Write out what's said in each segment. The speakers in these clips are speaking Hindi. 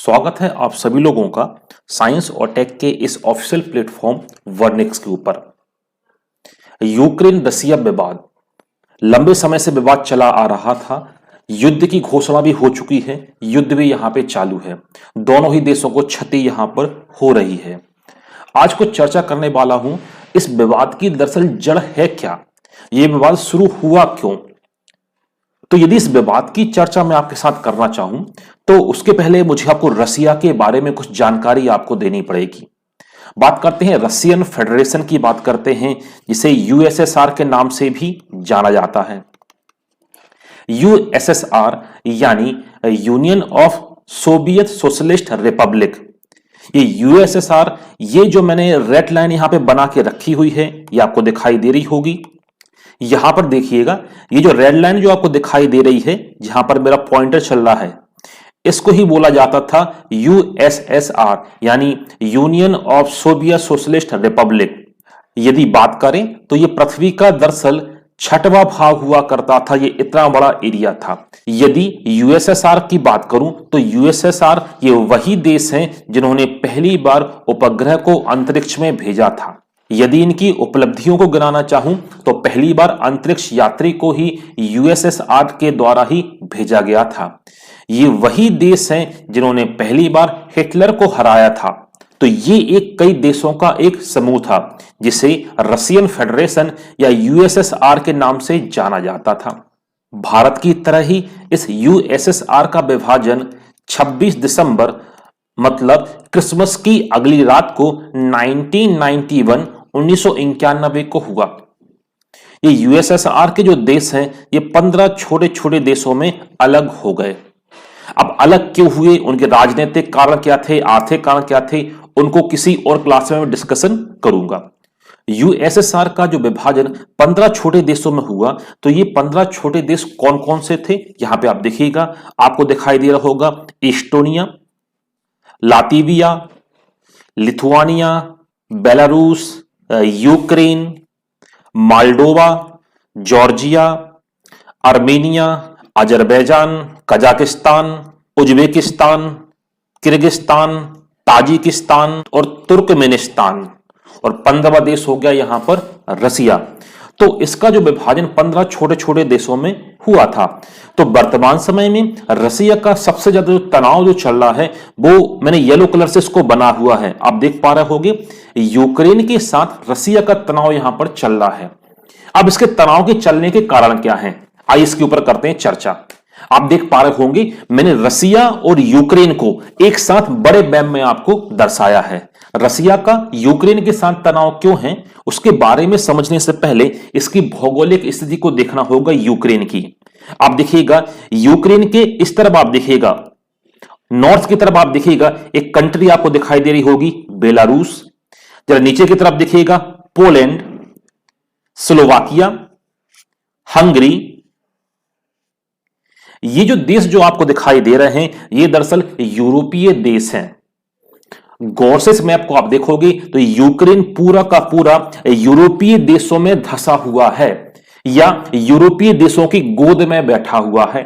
स्वागत है आप सभी लोगों का साइंस और टेक के इस ऑफिशियल प्लेटफॉर्म वर्निक्स के ऊपर। यूक्रेन रसिया विवाद लंबे समय से विवाद चला आ रहा था। युद्ध की घोषणा भी हो चुकी है, युद्ध भी यहां पे चालू है। दोनों ही देशों को क्षति यहां पर हो रही है। आज कुछ चर्चा करने वाला हूं इस विवाद की दरअसल जड़ है क्या, यह विवाद शुरू हुआ क्यों। तो यदि इस विवाद की चर्चा मैं आपके साथ करना चाहूं तो उसके पहले मुझे आपको रसिया के बारे में कुछ जानकारी आपको देनी पड़ेगी। बात करते हैं रसियन फेडरेशन की, बात करते हैं जिसे यूएसएसआर के नाम से भी जाना जाता है। यूएसएसआर यानी union of Soviet socialist Republic. ये यूएसएसआर, ये जो मैंने रेड लाइन यहां पे बना के रखी हुई है, ये आपको दिखाई दे रही होगी। यहां पर देखिएगा, ये जो रेड लाइन जो आपको दिखाई दे रही है, जहां पर मेरा पॉइंटर चल रहा है, इसको ही बोला जाता था यूएसएसआर यानी union of Soviet socialist Republic. यदि बात करें तो ये पृथ्वी का दरअसल छठवां भाग हुआ करता था, ये इतना बड़ा एरिया था। यदि यूएसएसआर की बात करूं तो यूएसएसआर ये वही देश हैं जिन्होंने पहली बार उपग्रह को अंतरिक्ष में भेजा था। यदि इनकी उपलब्धियों को गिनाना चाहूं तो पहली बार अंतरिक्ष यात्री को ही यूएसएसआर के द्वारा ही भेजा गया था। ये वही देश हैं जिन्होंने पहली बार हिटलर को हराया था। तो ये एक कई देशों का एक समूह था जिसे रसियन फेडरेशन या यूएसएसआर के नाम से जाना जाता था। भारत की तरह ही इस यूएसएसआर का विभाजन 26 दिसंबर मतलब क्रिसमस की अगली रात को 1991 को हुआ। ये यूएसएसआर के जो देश हैं, ये 15 छोटे छोटे देशों में अलग हो गए। अब अलग क्यों हुए, उनके राजनीतिक कारण क्या थे, आर्थिक कारण क्या थे, उनको किसी और क्लास में मैं डिस्कशन करूंगा। यूएसएसआर का जो विभाजन 15 छोटे देशों में हुआ, तो ये 15 छोटे देश कौन कौन से थे, यहां पे आप देखिएगा, आपको दिखाई दे रहा होगा Estonia, Latvia, Lithuania, Belarus, Ukraine, Moldova, Georgia, Armenia, Azerbaijan, Kazakhstan, Uzbekistan, Kyrgyzstan, Tajikistan और तुर्कमेनिस्तान, और 15वां देश हो गया यहां पर रसिया। तो इसका जो विभाजन 15 छोटे छोटे देशों में हुआ था। तो वर्तमान समय में रसिया का सबसे ज्यादा जो तनाव जो चल रहा है, वो मैंने येलो कलर से इसको बना हुआ है, आप देख पा रहे होंगे। यूक्रेन के साथ रसिया का तनाव यहां पर चल रहा है। अब इसके तनाव के चलने के कारण क्या हैं, आइए इसके ऊपर करते हैं चर्चा। आप देख पा रहे होंगे मैंने रसिया और यूक्रेन को एक साथ बड़े मैप में आपको दर्शाया है। रसिया का यूक्रेन के साथ तनाव क्यों है, उसके बारे में समझने से पहले इसकी भौगोलिक स्थिति को देखना होगा यूक्रेन की। आप देखिएगा यूक्रेन के इस तरफ, आप देखिएगा नॉर्थ की तरफ, आप देखिएगा एक कंट्री आपको दिखाई दे रही होगी बेलारूस। जरा नीचे की तरफ देखिएगा पोलैंड, स्लोवाकिया, हंगरी। ये जो देश जो आपको दिखाई दे रहे हैं, ये दरअसल यूरोपीय देश हैं। गौर से इस मैप को आप देखोगे तो यूक्रेन पूरा का पूरा यूरोपीय देशों में धंसा हुआ है या यूरोपीय देशों की गोद में बैठा हुआ है।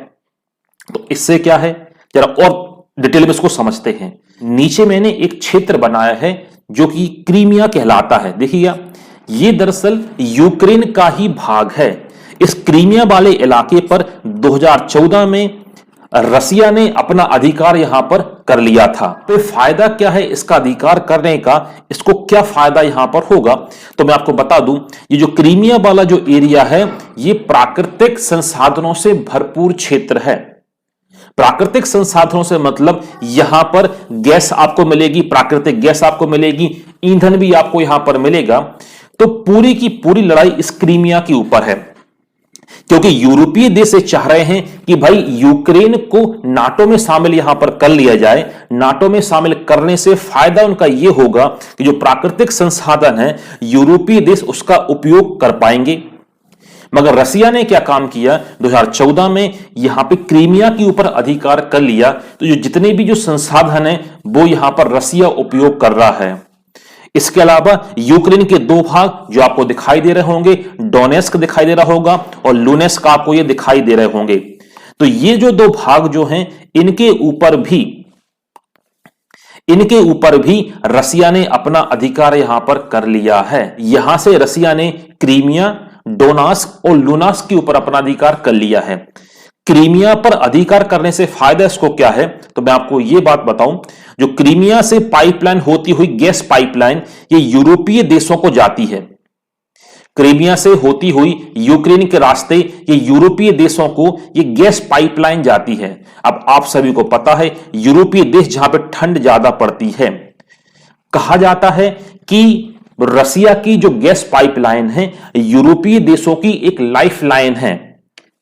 तो इससे क्या है, जरा और डिटेल में इसको समझते हैं। नीचे मैंने एक क्षेत्र बनाया है जो कि क्रीमिया कहलाता है। देखिएगा, ये दरअसल यूक्रेन का ही भाग है। इस क्रीमिया वाले इलाके पर 2014 में रसिया ने अपना अधिकार यहां पर कर लिया था। तो फायदा क्या है इसका अधिकार करने का, इसको क्या फायदा यहां पर होगा, तो मैं आपको बता दूं, ये जो क्रीमिया वाला जो एरिया है, ये प्राकृतिक संसाधनों से भरपूर क्षेत्र है। प्राकृतिक संसाधनों से मतलब यहां पर गैस आपको मिलेगी, प्राकृतिक गैस आपको मिलेगी, ईंधन भी आपको यहां पर मिलेगा। तो पूरी की पूरी लड़ाई इस क्रीमिया के ऊपर है, क्योंकि यूरोपीय देश चाह रहे हैं कि भाई यूक्रेन को नाटो में शामिल यहां पर कर लिया जाए। नाटो में शामिल करने से फायदा उनका यह होगा कि जो प्राकृतिक संसाधन है यूरोपीय देश उसका उपयोग कर पाएंगे। मगर रसिया ने क्या काम किया, 2014 में यहां पे क्रीमिया के ऊपर अधिकार कर लिया। तो जो जितने भी जो संसाधन है वो यहां पर रसिया उपयोग कर रहा है। इसके अलावा यूक्रेन के दो भाग जो आपको दिखाई दे रहे होंगे, डोनेस्क दिखाई दे रहा होगा और लुनेस्क आपको ये दिखाई दे रहे होंगे। तो ये जो दो भाग जो हैं, इनके ऊपर भी इनके ऊपर भी रसिया ने अपना अधिकार यहां पर कर लिया है। यहां से रसिया ने क्रीमिया, डोनास्क और लुनास्क के ऊपर अपना अधिकार कर लिया है। क्रीमिया पर अधिकार करने से फायदा इसको क्या है, तो मैं आपको यह बात बताऊं, जो क्रीमिया से पाइपलाइन होती हुई गैस पाइपलाइन ये यूरोपीय देशों को जाती है। क्रीमिया से होती हुई यूक्रेन के रास्ते ये यूरोपीय देशों को ये गैस पाइपलाइन जाती है। अब आप सभी को पता है यूरोपीय देश जहां पे ठंड ज्यादा पड़ती है, कहा जाता है कि रसिया की जो गैस पाइपलाइन है यूरोपीय देशों की एक लाइफ लाइन है।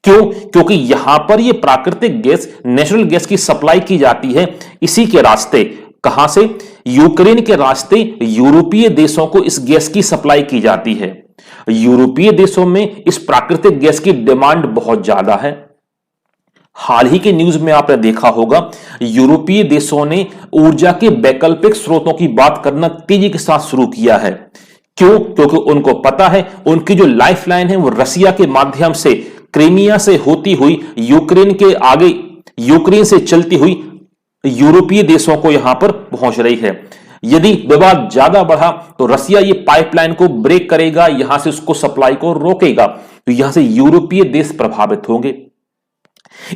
क्यों? क्योंकि यहां पर ये प्राकृतिक गैस, नेचुरल गैस की सप्लाई की जाती है इसी के रास्ते। कहां से? यूक्रेन के रास्ते यूरोपीय देशों को इस गैस की सप्लाई की जाती है। यूरोपीय देशों में इस प्राकृतिक गैस की डिमांड बहुत ज्यादा है। हाल ही के न्यूज में आपने देखा होगा यूरोपीय देशों ने ऊर्जा के वैकल्पिक स्रोतों की बात करना तेजी के साथ शुरू किया है। क्यों? क्योंकि उनको पता है उनकी जो लाइफलाइन है वो रसिया के माध्यम से क्रीमिया से होती हुई यूक्रेन के आगे, यूक्रेन से चलती हुई यूरोपीय देशों को यहां पर पहुंच रही है। यदि विवाद ज्यादा बढ़ा तो रसिया ये पाइपलाइन को ब्रेक करेगा, यहां से उसको सप्लाई को रोकेगा, तो यहां से यूरोपीय देश प्रभावित होंगे।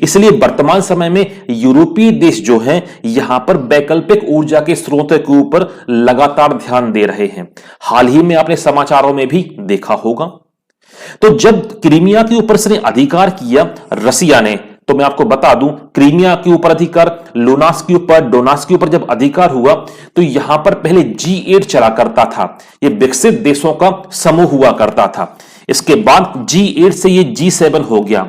इसलिए वर्तमान समय में यूरोपीय देश जो हैं यहां पर वैकल्पिक ऊर्जा के स्रोतों के ऊपर लगातार ध्यान दे रहे हैं। हाल ही में आपने समाचारों में भी देखा होगा। तो जब क्रीमिया के ऊपर इसने अधिकार किया रसिया ने, तो मैं आपको बता दूं क्रीमिया के ऊपर अधिकार, लुनास्क के ऊपर, डोनास्क के ऊपर जब अधिकार हुआ तो यहां पर पहले G8 चला करता था, यह विकसित देशों का समूह हुआ करता था। इसके बाद G8 से यह G7 हो गया,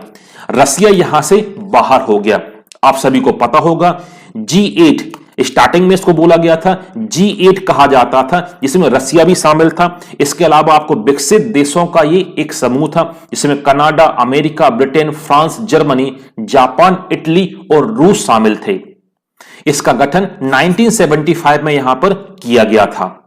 रसिया यहां से बाहर हो गया। आप सभी को पता होगा G8 स्टार्टिंग में इसको बोला गया था, G8 कहा जाता था, जिसमें रसिया भी शामिल था। इसके अलावा आपको विकसित देशों का ये एक समूह था जिसमें Canada, America, Britain, France, Germany, Japan, Italy और रूस शामिल थे। इसका गठन 1975 में यहां पर किया गया था।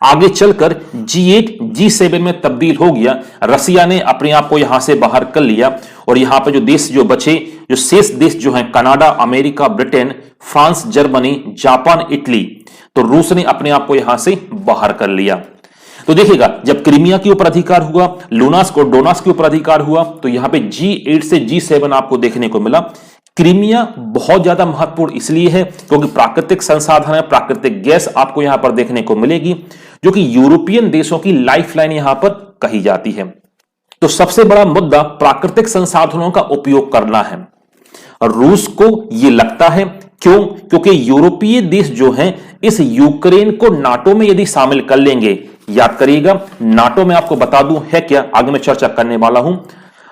आगे चलकर G8 G7 में तब्दील हो गया। रसिया ने अपने आप को यहां से बाहर कर लिया और यहां पर जो देश जो बचे, जो शेष देश जो हैं Canada, America, Britain, France, Germany, Japan, Italy, तो रूस ने अपने आप को यहां से बाहर कर लिया। तो देखिएगा जब क्रीमिया के ऊपर अधिकार हुआ, लुनास्क और डोनास्क के ऊपर अधिकार हुआ, तो यहां पे G8 से G7 आपको देखने को मिला। क्रीमिया बहुत ज्यादा महत्वपूर्ण इसलिए है क्योंकि प्राकृतिक संसाधन है, प्राकृतिक गैस आपको यहां पर देखने को मिलेगी, जो कि यूरोपियन देशों की लाइफलाइन यहां पर कही जाती है। तो सबसे बड़ा मुद्दा प्राकृतिक संसाधनों का उपयोग करना है। रूस को यह लगता है, क्यों? क्योंकि यूरोपीय देश जो हैं इस यूक्रेन को नाटो में यदि शामिल कर लेंगे, याद करिएगा नाटो में आपको बता दूं है क्या, आगे मैं चर्चा करने वाला हूं।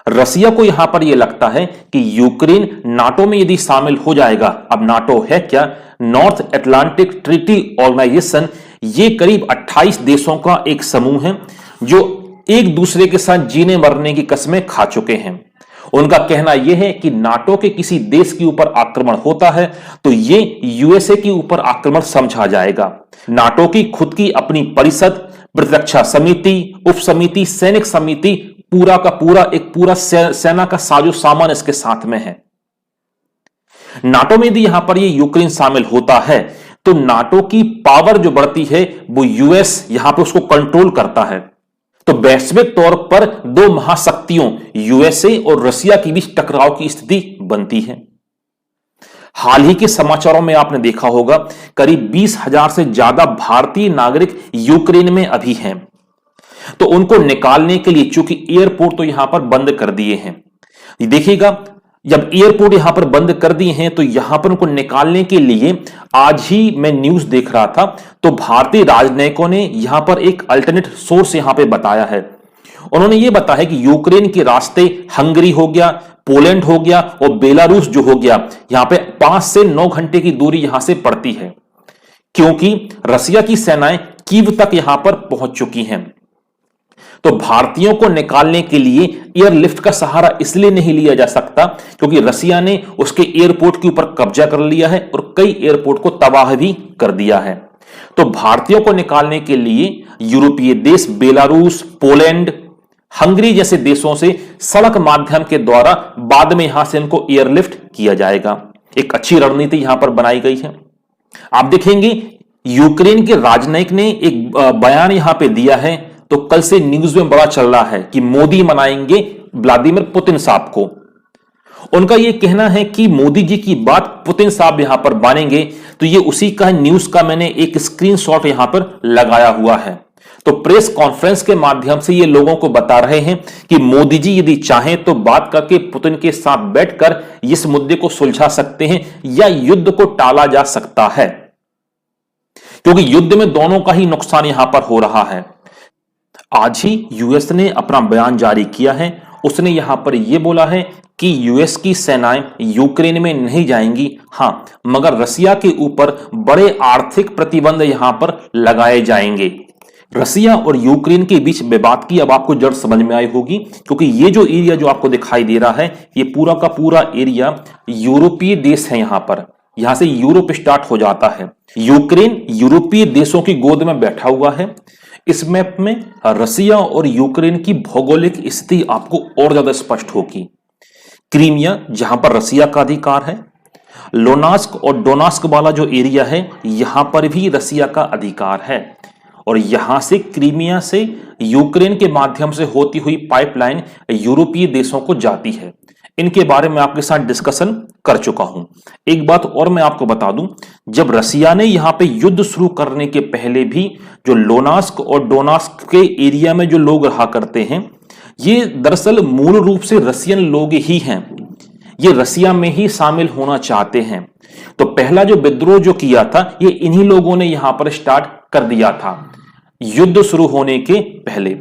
रसिया को यहां पर यह लगता है कि यूक्रेन नाटो में यदि शामिल हो जाएगा, अब नाटो है क्या, नॉर्थ अटलांटिक ट्रीटी ऑर्गेनाइजेशन, ये करीब 28 देशों का एक समूह है जो एक दूसरे के साथ जीने मरने की कस्में खा चुके हैं। उनका कहना यह है कि नाटो के किसी देश के ऊपर आक्रमण होता है तो यह यूएसए के ऊपर आक्रमण समझा जाएगा। नाटो की खुद की अपनी परिषद, प्रतिरक्षा समिति, उप समिति, सैनिक समिति, पूरा का पूरा एक पूरा सेना का साजो सामान इसके साथ में है। नाटो में यदि यहां पर ये यूक्रेन शामिल होता है तो नाटो की पावर जो बढ़ती है वो यूएस यहां पे उसको कंट्रोल करता है। तो वैश्विक तौर पर दो महाशक्तियों यूएसए और रसिया के बीच टकराव की स्थिति बनती है। हाल ही के समाचारों में आपने देखा होगा करीब 20,000 से ज्यादा भारतीय नागरिक यूक्रेन में अभी हैं। तो उनको निकालने के लिए चूंकि एयरपोर्ट तो यहां पर बंद कर दिए हैं, देखिएगा जब एयरपोर्ट यहां पर बंद कर दिए हैं तो यहां पर उनको निकालने के लिए आज ही मैं न्यूज देख रहा था, तो भारतीय राजनयिकों ने यहां पर एक अल्टरनेट सोर्स यहां पे बताया है। उन्होंने यह बताया कि यूक्रेन के रास्ते हंगरी हो गया, पोलैंड हो गया और बेलारूस जो हो गया, यहां पे 5 से 9 घंटे की दूरी यहां से पड़ती है, क्योंकि रसिया की सेनाएं कीव तक यहां पर पहुंच चुकी हैं। तो भारतीयों को निकालने के लिए एयरलिफ्ट का सहारा इसलिए नहीं लिया जा सकता क्योंकि रसिया ने उसके एयरपोर्ट के ऊपर कब्जा कर लिया है और कई एयरपोर्ट को तबाह भी कर दिया है। तो भारतीयों को निकालने के लिए यूरोपीय देश बेलारूस, पोलैंड, हंगरी जैसे देशों से सड़क माध्यम के द्वारा बाद में यहां से इनको एयरलिफ्ट किया जाएगा। एक अच्छी रणनीति यहां पर बनाई गई है। आप देखेंगे यूक्रेन के राजनयिक ने एक बयान यहां पे दिया है, तो कल से न्यूज में बड़ा चल रहा है कि मोदी मनाएंगे व्लादिमीर पुतिन साहब को। उनका यह कहना है कि मोदी जी की बात पुतिन साहब यहां पर मानेंगे, तो ये उसी का न्यूज का मैंने एक स्क्रीनशॉट यहां पर लगाया हुआ है। तो प्रेस कॉन्फ्रेंस के माध्यम से ये लोगों को बता रहे हैं कि मोदी जी यदि चाहें तो बात करके पुतिन के साथ बैठकर इस मुद्दे को सुलझा सकते हैं या युद्ध को टाला जा सकता है, क्योंकि युद्ध में दोनों का ही नुकसान यहां पर हो रहा है। आज ही यूएस ने अपना बयान जारी किया है। उसने यहां पर यह बोला है कि यूएस की सेनाएं यूक्रेन में नहीं जाएंगी, हां, मगर रसिया के ऊपर बड़े आर्थिक प्रतिबंध यहां पर लगाए जाएंगे। रसिया और यूक्रेन के बीच विवाद की अब आपको जड़ समझ में आई होगी, क्योंकि ये जो एरिया जो आपको दिखाई दे रहा है, ये पूरा का पूरा एरिया यूरोपीय देश है। यहां से यूरोप स्टार्ट हो जाता है। यूक्रेन यूरोपीय देशों की गोद में बैठा हुआ है। इस मैप में रसिया और यूक्रेन की भौगोलिक स्थिति आपको और ज्यादा स्पष्ट होगी। क्रीमिया जहां पर रसिया का अधिकार है, लोनास्क और डोनास्क वाला जो एरिया है यहां पर भी रसिया का अधिकार है, और यहां से क्रीमिया से यूक्रेन के माध्यम से होती हुई पाइपलाइन यूरोपीय देशों को जाती है। इनके बारे में आपके साथ डिस्कशन कर चुका हूं। एक बात और मैं आपको बता दूं, जब रसिया ने यहां पे युद्ध शुरू करने के पहले भी जो लोनास्क और डोनास्क के एरिया में जो लोग रहा करते हैं, ये दरअसल मूल रूप से रसियन लोग ही हैं। ये रसिया में ही शामिल होना चाहते हैं। तो पहला जो विद्रोह जो किया था, ये इन्हीं लोगों ने यहां पर स्टार्ट कर दिया था युद्ध शुरू होने के पहले।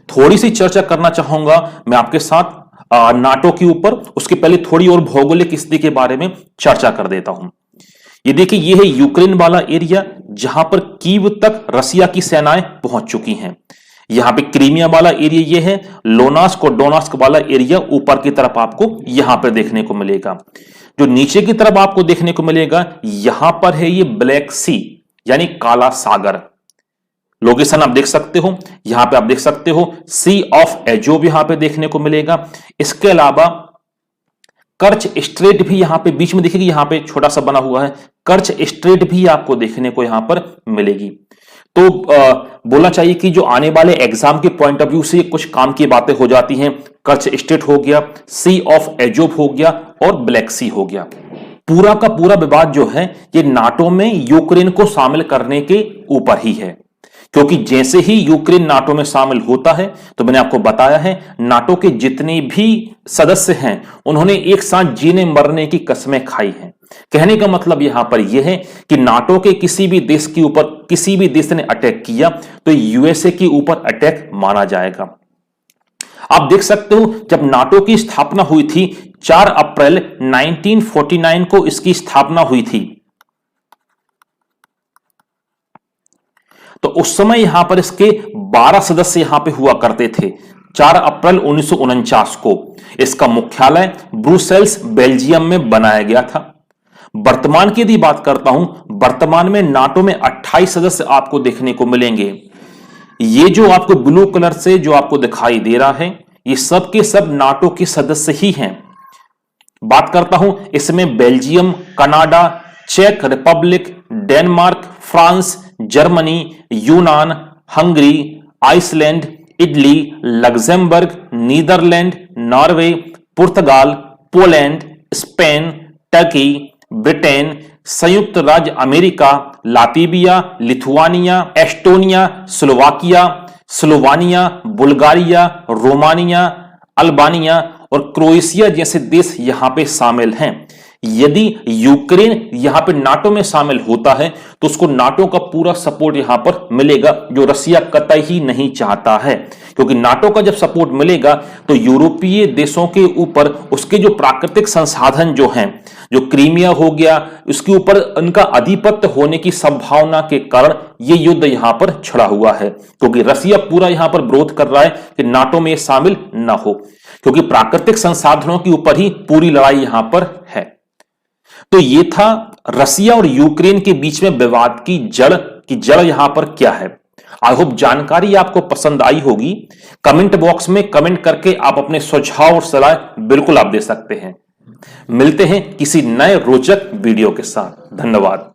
थोड़ी सी चर्चा करना चाहूंगा मैं आपके साथ नाटो के ऊपर। उसके पहले थोड़ी और भौगोलिक स्थिति के बारे में चर्चा कर देता हूं। ये देखिए, ये है यूक्रेन वाला एरिया जहां पर कीव तक रसिया की सेनाएं पहुंच चुकी हैं। यहां पे क्रीमिया वाला एरिया ये है। लोनास्क और डोनास्क वाला एरिया ऊपर की तरफ आपको यहां पर देखने को मिलेगा। जो नीचे की तरफ आपको देखने को मिलेगा, यहां पर है ये ब्लैक सी यानी काला सागर। लोकेशन आप देख सकते हो, यहां पे आप देख सकते हो सी ऑफ एजोव यहां पे देखने को मिलेगा। इसके अलावा कर्च स्ट्रेट भी यहां पे बीच में देखिए, यहां पे छोटा सा बना हुआ है, कर्च स्ट्रेट भी आपको देखने को यहां पर मिलेगी। तो बोलना चाहिए कि जो आने वाले एग्जाम के पॉइंट ऑफ व्यू से कुछ काम की बातें हो जाती हैं। कर्च स्ट्रेट हो गया, सी ऑफ एजोव हो गया और ब्लैक सी हो गया। पूरा का पूरा विवाद जो है ये नाटो में यूक्रेन को शामिल करने के ऊपर ही है, क्योंकि जैसे ही यूक्रेन नाटो में शामिल होता है, तो मैंने आपको बताया है नाटो के जितने भी सदस्य हैं उन्होंने एक साथ जीने मरने की कस्में खाई हैं। कहने का मतलब यहां पर यह है कि नाटो के किसी भी देश के ऊपर किसी भी देश ने अटैक किया तो यूएसए के ऊपर अटैक माना जाएगा। आप देख सकते हो, जब नाटो की स्थापना हुई थी 4 अप्रैल 1949 को इसकी स्थापना हुई थी, तो उस समय यहां पर इसके 12 सदस्य यहां पे हुआ करते थे। 4 अप्रैल 1949 को इसका मुख्यालय ब्रुसेल्स बेल्जियम में बनाया गया था। वर्तमान की यदि बात करता हूं, वर्तमान में नाटो में 28 सदस्य आपको देखने को मिलेंगे। ये जो आपको ब्लू कलर से जो आपको दिखाई दे रहा है, ये सब के सब नाटो के सदस्य ही हैं। बात करता हूं इसमें बेल्जियम, कनाडा, चेक रिपब्लिक, डेनमार्क, फ्रांस, जर्मनी, यूनान, Hungary, Iceland, Italy, Luxembourg, Netherland, Norway, पुर्तगाल, पोलैंड, स्पेन, टर्की, ब्रिटेन, संयुक्त राज्य अमेरिका, Latvia, Lithuania, Estonia, Slovenia, Bulgaria, Romania, Albania और क्रोएशिया जैसे देश यहां पे शामिल हैं। यदि यूक्रेन यहां पे नाटो में शामिल होता है तो उसको नाटो का पूरा सपोर्ट यहां पर मिलेगा, जो रसिया कतई ही नहीं चाहता है, क्योंकि नाटो का जब सपोर्ट मिलेगा तो यूरोपीय देशों के ऊपर उसके जो प्राकृतिक संसाधन जो हैं, जो क्रीमिया हो गया, उसके ऊपर उनका आधिपत्य होने की संभावना के कारण यह युद्ध यहां पर छिड़ा हुआ है, क्योंकि रसिया पूरा यहां पर विरोध कर रहा है कि नाटो में शामिल ना हो, क्योंकि प्राकृतिक संसाधनों के ऊपर ही पूरी लड़ाई यहां पर है। तो यह था रसिया और यूक्रेन के बीच में विवाद की जड़ यहां पर क्या है। आई होप जानकारी आपको पसंद आई होगी। कमेंट बॉक्स में कमेंट करके आप अपने सुझाव और सलाह बिल्कुल आप दे सकते हैं। मिलते हैं किसी नए रोचक वीडियो के साथ। धन्यवाद।